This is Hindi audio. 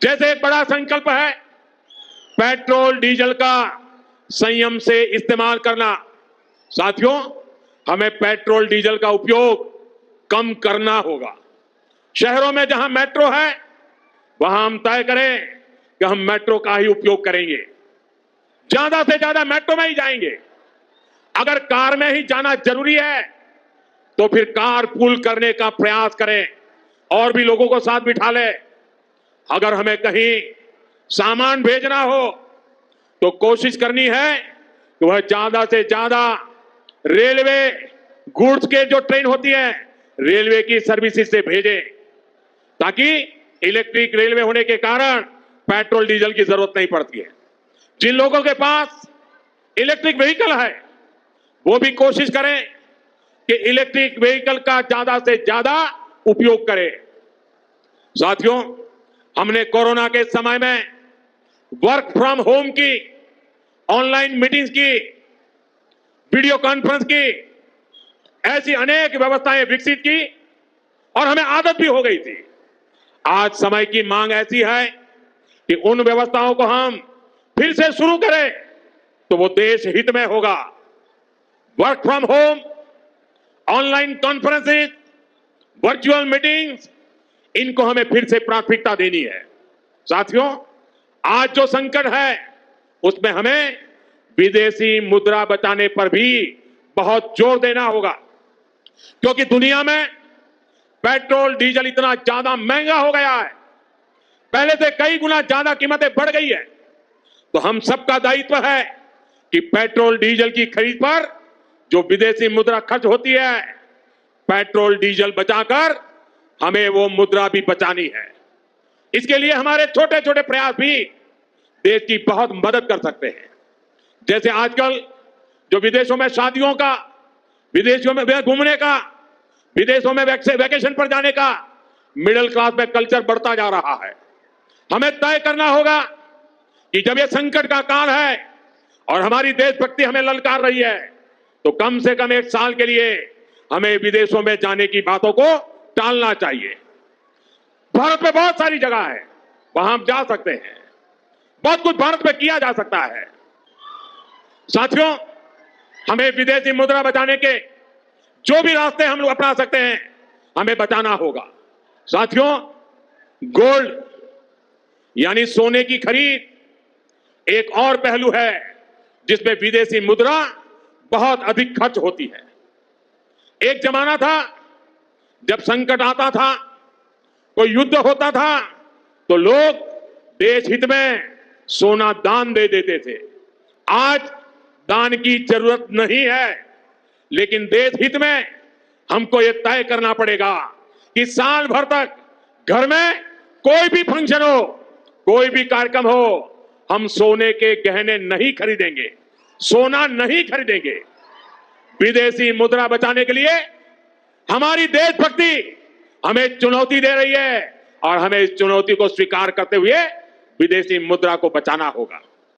जैसे एक बड़ा संकल्प है पेट्रोल डीजल का संयम से इस्तेमाल करना। साथियों, हमें पेट्रोल डीजल का उपयोग कम करना होगा। शहरों में जहां मेट्रो है वहां हम तय करें कि हम मेट्रो का ही उपयोग करेंगे, ज्यादा से ज्यादा मेट्रो में ही जाएंगे। अगर कार में ही जाना जरूरी है तो फिर कार पूल करने का प्रयास करें और भी लोगों को साथ बिठा ले। अगर हमें कहीं सामान भेजना हो तो कोशिश करनी है कि वह ज्यादा से ज्यादा रेलवे गुड्स के जो ट्रेन होती है रेलवे की सर्विसेज से भेजें, ताकि इलेक्ट्रिक रेलवे होने के कारण पेट्रोल डीजल की जरूरत नहीं पड़ती है। जिन लोगों के पास इलेक्ट्रिक व्हीकल है वो भी कोशिश करें कि इलेक्ट्रिक व्हीकल का ज्यादा से ज्यादा उपयोग करें। साथियों, हमने कोरोना के समय में वर्क फ्रॉम होम की, ऑनलाइन मीटिंग्स की, वीडियो कॉन्फ्रेंस की, ऐसी अनेक व्यवस्थाएं विकसित की और हमें आदत भी हो गई थी। आज समय की मांग ऐसी है कि उन व्यवस्थाओं को हम फिर से शुरू करें तो वो देश हित में होगा। Work from home, online conferences, virtual meetings, इनको हमें फिर से प्राथमिकता देनी है। साथियों, आज जो संकट है उसमें हमें विदेशी मुद्रा बचाने पर भी बहुत जोर देना होगा, क्योंकि दुनिया में पेट्रोल डीजल इतना ज्यादा महंगा हो गया है, पहले से कई गुना ज्यादा कीमतें बढ़ गई है। तो हम सबका दायित्व है कि पेट्रोल डीजल की खरीद पर जो विदेशी मुद्रा खर्च होती है, पेट्रोल डीजल बचाकर हमें वो मुद्रा भी बचानी है। इसके लिए हमारे छोटे छोटे प्रयास भी देश की बहुत मदद कर सकते हैं। जैसे आजकल जो विदेशों में शादियों का, विदेशों में घूमने का, विदेशों में वैकेशन पर जाने का मिडिल क्लास में कल्चर बढ़ता जा रहा है। हमें तय करना होगा कि जब यह संकट का काल है और हमारी देशभक्ति हमें ललकार रही है तो कम से कम एक साल के लिए हमें विदेशों में जाने की बातों को टालना चाहिए। भारत में बहुत सारी जगह है, वहां हम जा सकते हैं, बहुत कुछ भारत में किया जा सकता है। साथियों, हमें विदेशी मुद्रा बचाने के जो भी रास्ते हम लोग अपना सकते हैं हमें बचाना होगा। साथियों, गोल्ड यानी सोने की खरीद एक और पहलू है जिसमें विदेशी मुद्रा बहुत अधिक खर्च होती है। एक जमाना था जब संकट आता था, कोई युद्ध होता था तो लोग देश हित में सोना दान दे देते थे। आज दान की जरूरत नहीं है, लेकिन देश हित में हमको यह तय करना पड़ेगा कि साल भर तक घर में कोई भी फंक्शन हो, कोई भी कार्यक्रम हो, हम सोने के गहने नहीं खरीदेंगे, सोना नहीं खरीदेंगे। विदेशी मुद्रा बचाने के लिए हमारी देशभक्ति हमें चुनौती दे रही है और हमें इस चुनौती को स्वीकार करते हुए विदेशी मुद्रा को बचाना होगा।